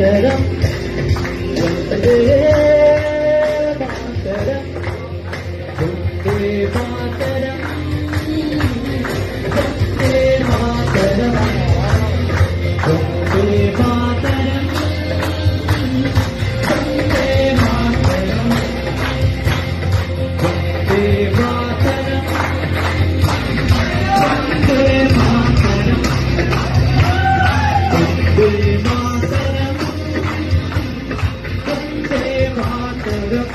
Mataram Vande Mataram Vande Mataram Vande Mataram Vande Mataram Vande Mataram Vande Mataram Vande Mataram Vande Mataram Vande Mataram